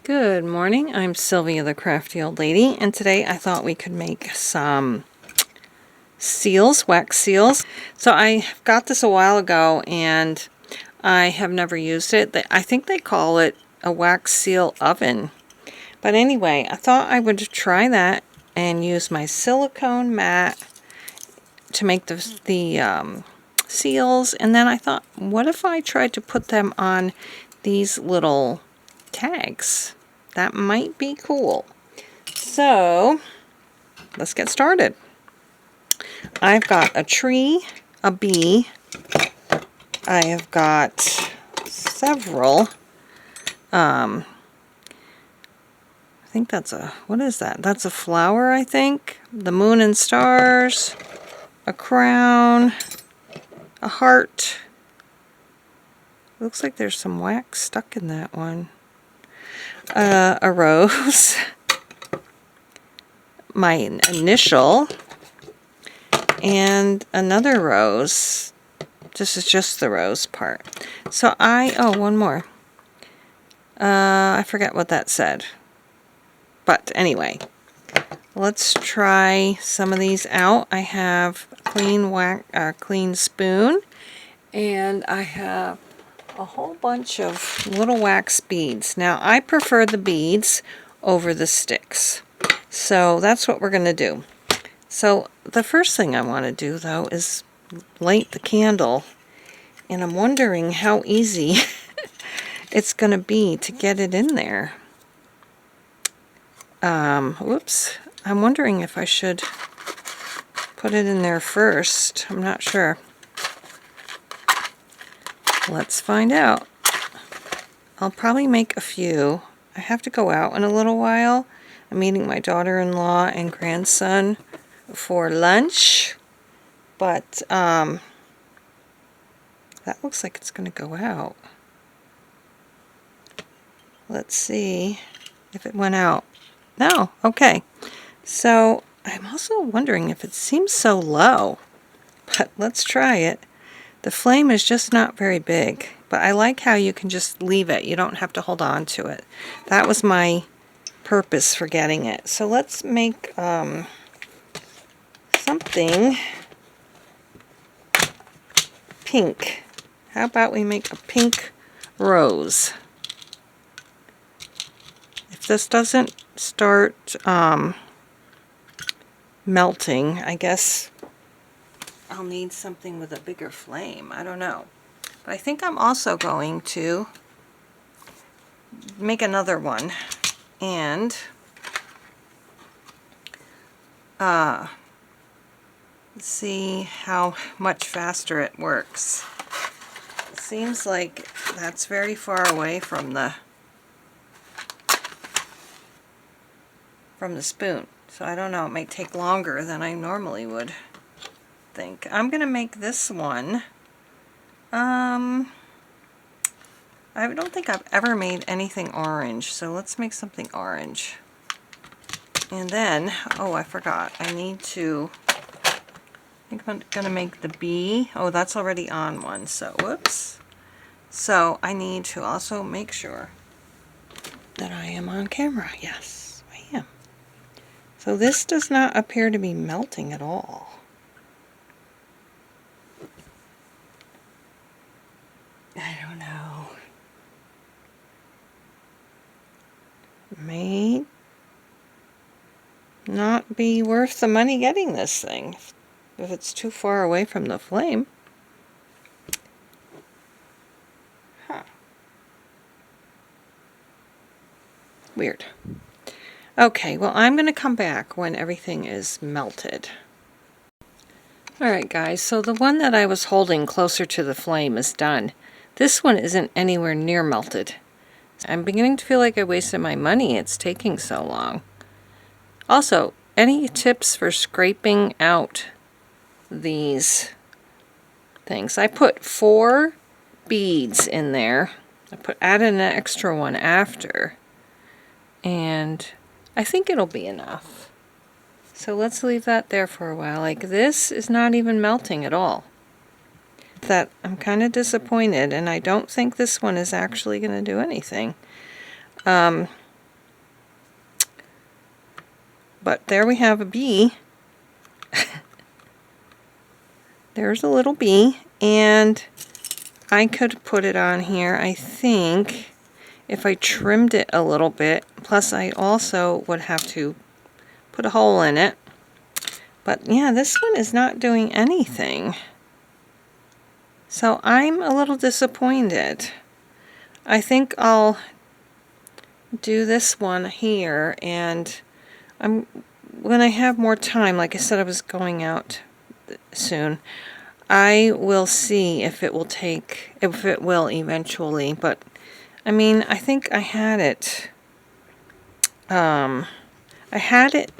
Good morning, I'm Sylvia the Crafty Old Lady, and today I thought we could make some seals, wax seals. So I got this a while ago and I have never used it. I think they call it a wax seal oven. But anyway, I thought I would try that and use my silicone mat to make the seals, and then I thought, what if I tried to put them on these little tags? That might be cool. So let's get started. I've got a tree, a bee, I have got several, I think that's a, what is that? That's a flower, I think. The moon and stars, a crown, a heart. Looks like there's some wax stuck in that one. A rose, my initial, and another rose. This is just the rose part. So one more. I forget what that said. But anyway, let's try some of these out. I have a clean spoon, and I have a whole bunch of little wax beads. Now I prefer the beads over the sticks, so that's what we're going to do. So the first thing I want to do though is light the candle, and I'm wondering how easy it's going to be to get it in there. Whoops, I'm wondering if I should put it in there first. I'm not sure. Let's find out. I'll probably make a few. I have to go out in a little while. I'm meeting my daughter-in-law and grandson for lunch, but that looks like it's going to go out. Let's see if it went out. No, okay. So I'm also wondering if it seems so low, but let's try it. The flame is just not very big, but I like how you can just leave it. You don't have to hold on to it. That was my purpose for getting it. So let's make something pink. How about we make a pink rose? If this doesn't start melting, I guess I'll need something with a bigger flame. I don't know. But I think I'm also going to make another one and see how much faster it works. It seems like that's very far away from the spoon. So I don't know, it might take longer than I normally would think. I'm going to make this one. I don't think I've ever made anything orange, so let's make something orange. And then, oh, I forgot. I think I'm going to make the bee. Oh, that's already on one, so whoops. So I need to also make sure that I am on camera. Yes, I am. So this does not appear to be melting at all. I don't know. May not be worth the money getting this thing if it's too far away from the flame. Huh. Weird. Okay, well, I'm going to come back when everything is melted. Alright guys, so the one that I was holding closer to the flame is done. This one isn't anywhere near melted. I'm beginning to feel like I wasted my money. It's taking so long. Also, any tips for scraping out these things? I put 4 beads in there. Added an extra one after. And I think it'll be enough. So let's leave that there for a while. Like, this is not even melting at all. That I'm kind of disappointed, and I don't think this one is actually going to do anything. But there we have a bee. There's a little bee, and I could put it on here, I think, if I trimmed it a little bit. Plus, I also would have to put a hole in it. But yeah, this one is not doing anything. So I'm a little disappointed. I think I'll do this one here, and when I have more time, like I said, I was going out soon, I will see if it will eventually. But I mean, I think I had it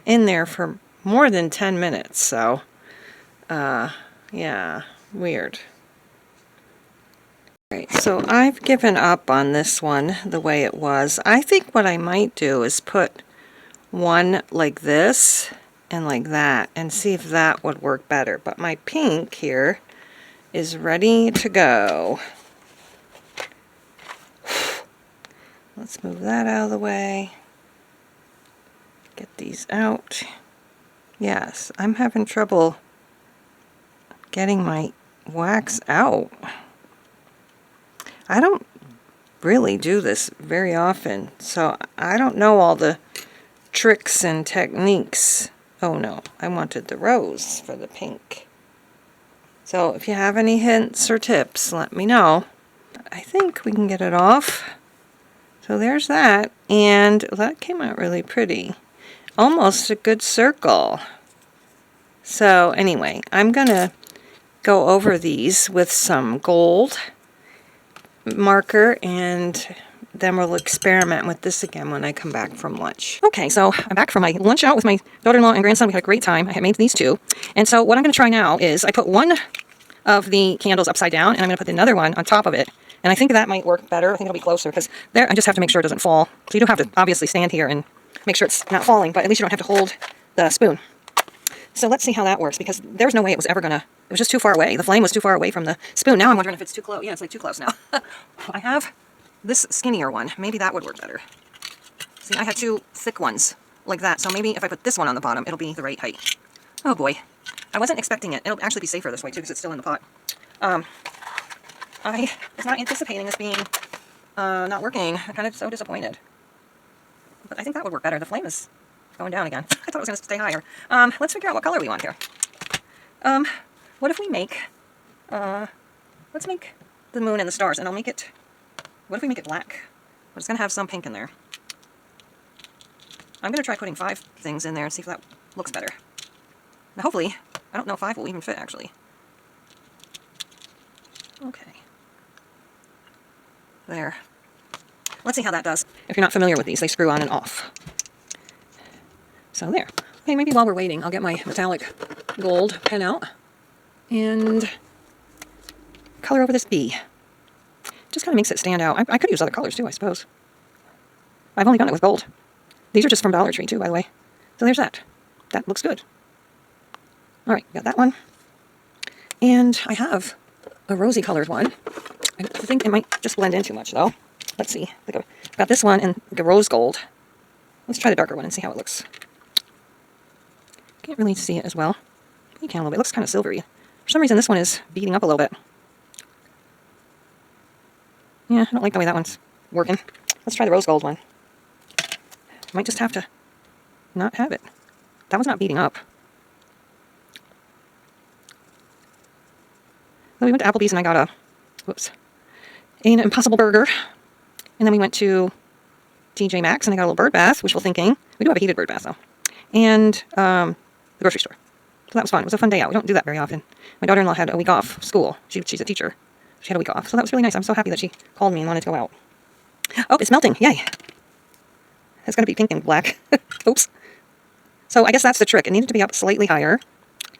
in there for more than 10 minutes, so yeah, weird. Right, so I've given up on this one the way it was. I think what I might do is put one like this and like that and see if that would work better. But my pink here is ready to go. Let's move that out of the way. Get these out. Yes, I'm having trouble getting my wax out. I don't really do this very often, so I don't know all the tricks and techniques. Oh no, I wanted the rose for the pink. So if you have any hints or tips, let me know. I think we can get it off. So there's that, and that came out really pretty. Almost a good circle. So anyway, I'm gonna go over these with some gold marker, and then we'll experiment with this again when I come back from lunch. Okay, so I'm back from my lunch out with my daughter-in-law and grandson. We had a great time. I had made these two. And so what I'm going to try now is I put one of the candles upside down, and I'm going to put another one on top of it. And I think that might work better. I think it'll be closer, because there I just have to make sure it doesn't fall. So you don't have to obviously stand here and make sure it's not falling, but at least you don't have to hold the spoon. So let's see how that works, because there's no way it was ever gonna, it was just too far away. The flame was too far away from the spoon. Now I'm wondering if it's too close. Yeah, it's like too close now. I have this skinnier one. Maybe that would work better. See, I had two thick ones like that, so maybe if I put this one on the bottom, it'll be the right height. Oh boy. I wasn't expecting it. It'll actually be safer this way too, because it's still in the pot. I was not anticipating this being not working. I'm kind of so disappointed. But I think that would work better. The flame is going down again. I thought it was going to stay higher. Let's figure out what color we want here. What if we make, let's make the moon and the stars, and I'll make it, what if we make it black? But it's going to have some pink in there. I'm going to try putting 5 things in there and see if that looks better. Now hopefully, I don't know if 5 will even fit actually. Okay. There. Let's see how that does. If you're not familiar with these, they screw on and off. So there. Okay, maybe while we're waiting, I'll get my metallic gold pen out and color over this bee. Just kind of makes it stand out. I could use other colors too, I suppose. I've only done it with gold. These are just from Dollar Tree too, by the way. So there's that. That looks good. All right, got that one. And I have a rosy colored one. I think it might just blend in too much though. Let's see. I've got this one and like a rose gold. Let's try the darker one and see how it looks. Can't really see it as well. You can a little bit. It looks kind of silvery. For some reason, this one is beating up a little bit. Yeah, I don't like the way that one's working. Let's try the rose gold one. Might just have to not have it. That one's not beating up. Then we went to Applebee's and I got an Impossible Burger. And then we went to TJ Maxx and I got a little bird bath, wishful thinking. We do have a heated bird bath though. And the grocery store. So that was fun. It was a fun day out. We don't do that very often. My daughter-in-law had a week off school. She's a teacher. She had a week off. So that was really nice. I'm so happy that she called me and wanted to go out. Oh, it's melting. Yay. It's going to be pink and black. Oops. So I guess that's the trick. It needed to be up slightly higher.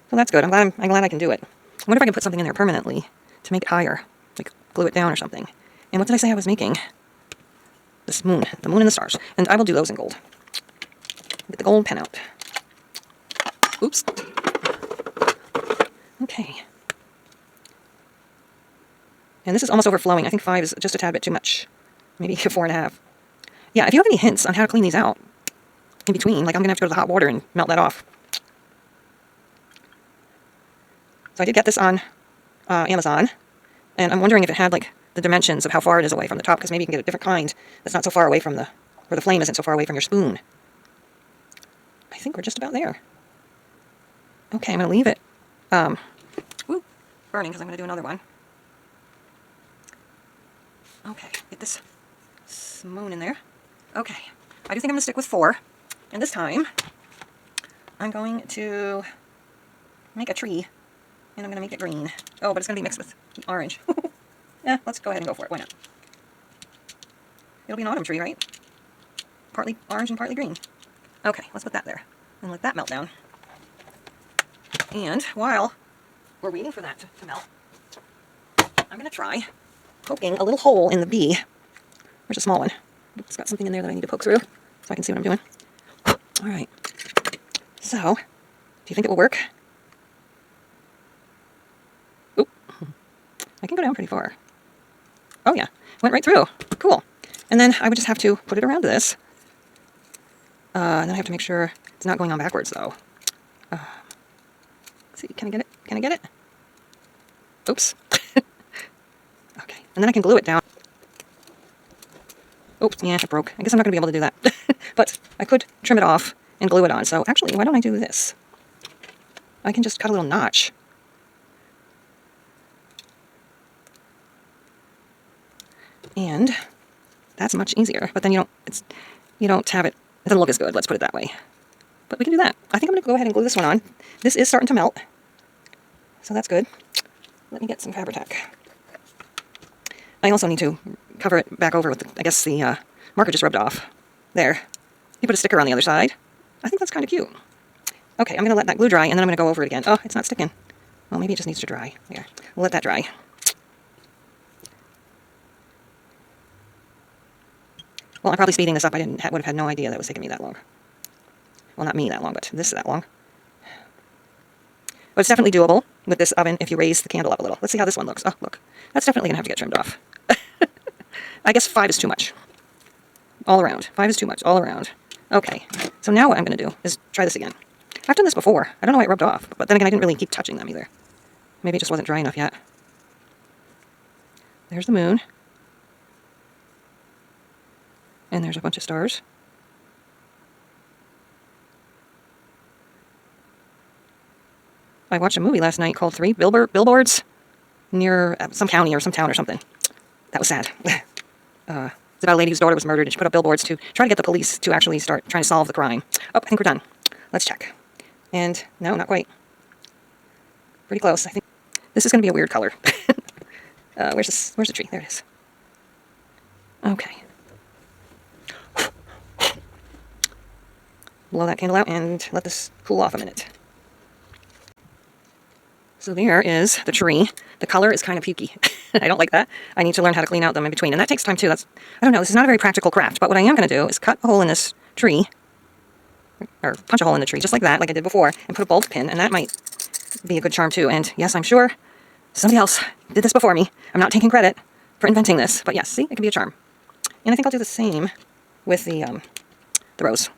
So that's good. I'm glad I can do it. I wonder if I can put something in there permanently to make it higher. Like glue it down or something. And what did I say I was making? This moon. The moon and the stars. And I will do those in gold. Get the gold pen out. Oops. Okay. And this is almost overflowing. I think 5 is just a tad bit too much. Maybe 4.5. Yeah, if you have any hints on how to clean these out, in between. Like I'm going to have to go to the hot water and melt that off. So I did get this on Amazon, and I'm wondering if it had like the dimensions of how far it is away from the top, because maybe you can get a different kind that's not so far away from where the flame isn't so far away from your spoon. I think we're just about there. Okay, I'm going to leave it burning because I'm going to do another one. Okay, get this moon in there. Okay, I do think I'm going to stick with 4, and this time I'm going to make a tree, and I'm going to make it green. Oh, but it's going to be mixed with orange. Yeah, let's go ahead and go for it. Why not? It'll be an autumn tree, right? Partly orange and partly green. Okay, let's put that there and let that melt down. And while we're waiting for that to melt, I'm going to try poking a little hole in the bee. Where's a small one? It's got something in there that I need to poke through so I can see what I'm doing. All right. So, do you think it will work? Oop. I can go down pretty far. Oh yeah, went right through. Cool. And then I would just have to put it around this. And then I have to make sure it's not going on backwards though. Let's see, can I get it? Can I get it? Oops. Okay, and then I can glue it down. Oops, yeah, it broke. I guess I'm not going to be able to do that. But I could trim it off and glue it on. So actually, why don't I do this? I can just cut a little notch. And that's much easier. But then you don't have it, it doesn't look as good, let's put it that way. But we can do that. I think I'm going to go ahead and glue this one on. This is starting to melt. So that's good. Let me get some Fabri-Tac. I also need to cover it back over with, I guess the marker just rubbed off. There. You put a sticker on the other side. I think that's kind of cute. Okay, I'm going to let that glue dry, and then I'm going to go over it again. Oh, it's not sticking. Well, maybe it just needs to dry. There. We'll let that dry. Well, I'm probably speeding this up. I would have had no idea that was taking me that long. Well, not me that long, but this is that long. But it's definitely doable with this oven if you raise the candle up a little. Let's see how this one looks. Oh, look. That's definitely going to have to get trimmed off. I guess 5 is too much. All around. 5 is too much. All around. Okay. So now what I'm going to do is try this again. I've done this before. I don't know why it rubbed off. But then again, I didn't really keep touching them either. Maybe it just wasn't dry enough yet. There's the moon. And there's a bunch of stars. I watched a movie last night called 3 Billboards near some county or some town or something. That was sad. It's about a lady whose daughter was murdered, and she put up billboards to try to get the police to actually start trying to solve the crime. Oh, I think we're done. Let's check. And no, not quite. Pretty close. I think this is going to be a weird color. Where's the tree? There it is. Okay. Blow that candle out and let this cool off a minute. So there is the tree. The color is kind of pukey. I don't like that. I need to learn how to clean out them in between. And that takes time too. I don't know, this is not a very practical craft. But what I am going to do is cut a hole in this tree. Or punch a hole in the tree, just like that, like I did before. And put a bulb pin. And that might be a good charm too. And yes, I'm sure somebody else did this before me. I'm not taking credit for inventing this. But yes, see, it can be a charm. And I think I'll do the same with the rose.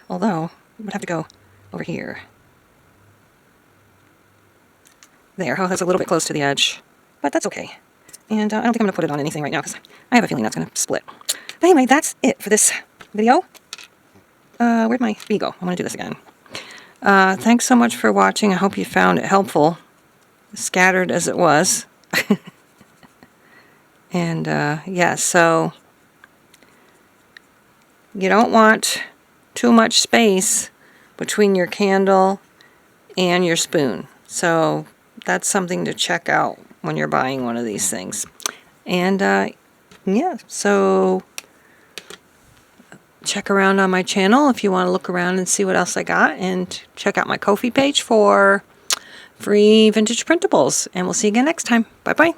Although, we would have to go over here. There. Oh, that's a little bit close to the edge. But that's okay. And I don't think I'm going to put it on anything right now because I have a feeling that's going to split. But anyway, that's it for this video. Where'd my bee go? I want to do this again. Thanks so much for watching. I hope you found it helpful, scattered as it was. And, yeah, so you don't want too much space between your candle and your spoon. So that's something to check out when you're buying one of these things. And yeah, so check around on my channel if you want to look around and see what else I got, and check out my Ko-fi page for free vintage printables. And we'll see you again next time. Bye bye.